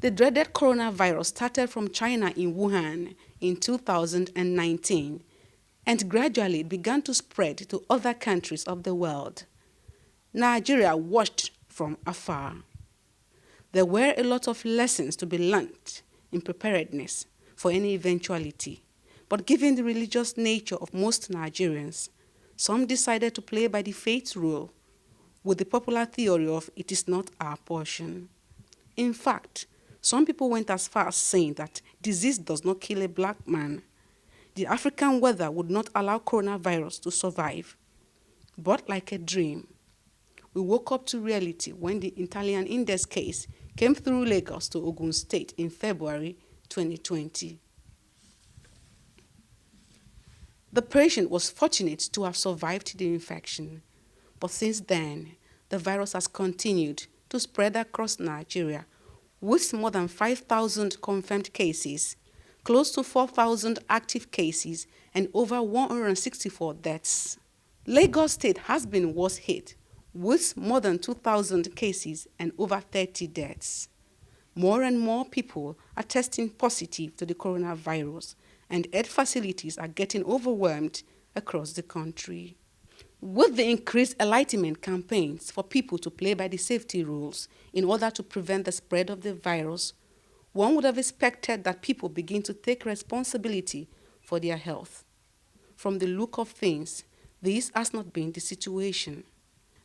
The dreaded coronavirus started from China in Wuhan in 2019 and gradually began to spread to other countries of the world. Nigeria watched from afar. There were a lot of lessons to be learnt in preparedness for any eventuality, but given the religious nature of most Nigerians, some decided to play by the faith rule with the popular theory of "it is not our portion." In fact, some people went as far as saying that disease does not kill a black man. The African weather would not allow coronavirus to survive. But like a dream, we woke up to reality when the Italian index case came through Lagos to Ogun State in February 2020. The patient was fortunate to have survived the infection, but since then, the virus has continued to spread across Nigeria, with more than 5,000 confirmed cases, close to 4,000 active cases, and over 164 deaths. Lagos State has been worse hit, with more than 2,000 cases and over 30 deaths. More and more people are testing positive to the coronavirus, and health facilities are getting overwhelmed across the country. With the increased enlightenment campaigns for people to play by the safety rules in order to prevent the spread of the virus, one would have expected that people begin to take responsibility for their health. From the look of things, this has not been the situation.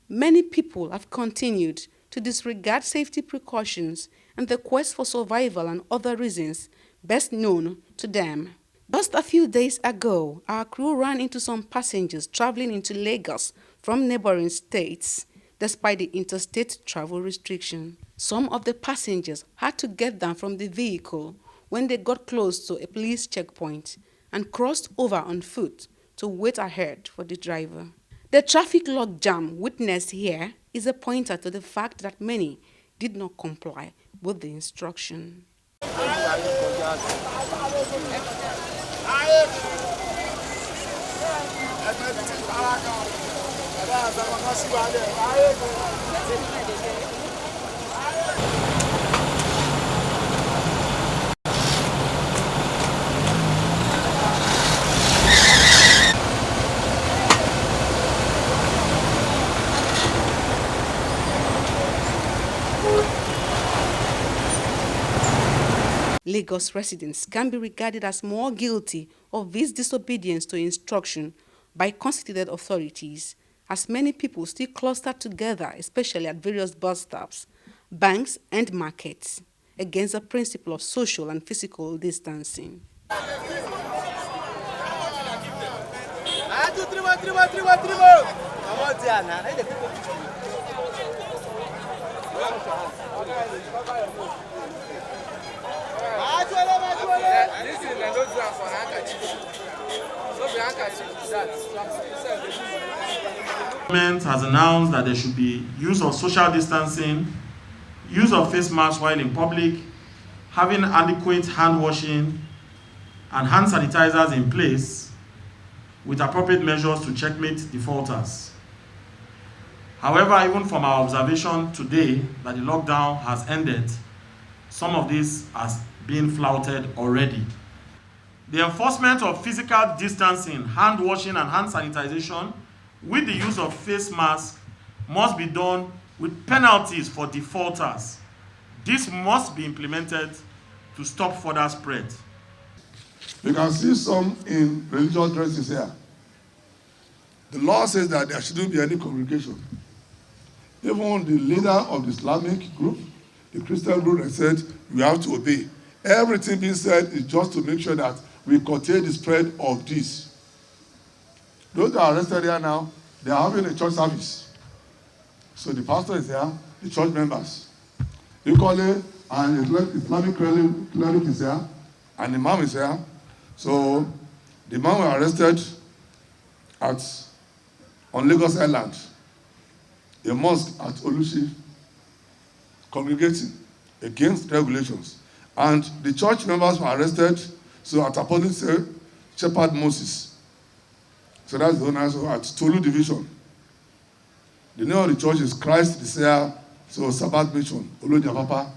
Many people have continued to disregard safety precautions and the quest for survival and other reasons best known to them. Just a few days ago, our crew ran into some passengers traveling into Lagos from neighboring states, despite the interstate travel restriction. Some of the passengers had to get down from the vehicle when they got close to a police checkpoint and crossed over on foot to wait ahead for the driver. The traffic logjam witnessed here is a pointer to the fact that many did not comply with the instruction. Lagos residents can be regarded as more guilty of this disobedience to instruction by constituted authorities, as many people still cluster together, especially at various bus stops, banks, and markets, against the principle of social and physical distancing. Government has announced that there should be use of social distancing, use of face masks while in public, having adequate hand washing and hand sanitizers in place with appropriate measures to checkmate defaulters. However, even from our observation today that the lockdown has ended, some of this has been flouted already. The enforcement of physical distancing, hand washing, and hand sanitization with the use of face masks must be done with penalties for defaulters. This must be implemented to stop further spread. You can see some in religious dresses here. The law says that there shouldn't be any congregation. Even the leader of the Islamic group, the Christian group, has said we have to obey. Everything being said is just to make sure that we contain the spread of this. Those that are arrested here now, they are having a church service. So the pastor is here, the church members. Equally, an Islamic cleric is here, and the imam is here. So the man was arrested on Lagos Island, a mosque at Olushi, congregating against regulations. And the church members were arrested, so at Apostolic Shepherd Moses. So that's the owner, so at Tolu Division. The name of the church is Christ Desire, so Sabbath Mission, Olodia Papa.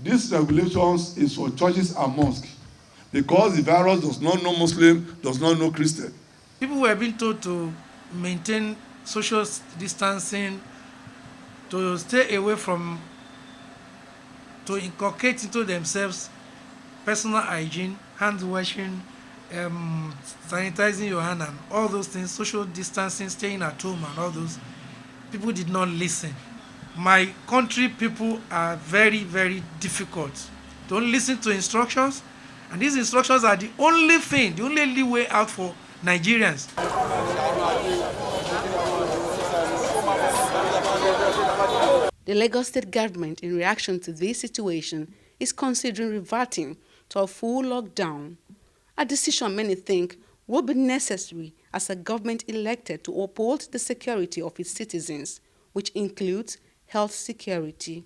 These regulations is for churches and mosques because the virus does not know Muslim, does not know Christian. People were being told to maintain social distancing, to stay away from, to inculcate into themselves personal hygiene, hand washing, sanitizing your hand, and all those things, social distancing, staying at home, and all those. People did not listen. My country people are very, very difficult. Don't listen to instructions, and these instructions are the only thing, the only way out for Nigerians. The Lagos State government, in reaction to this situation, is considering reverting to a full lockdown, a decision many think will be necessary as a government elected to uphold the security of its citizens, which includes health security.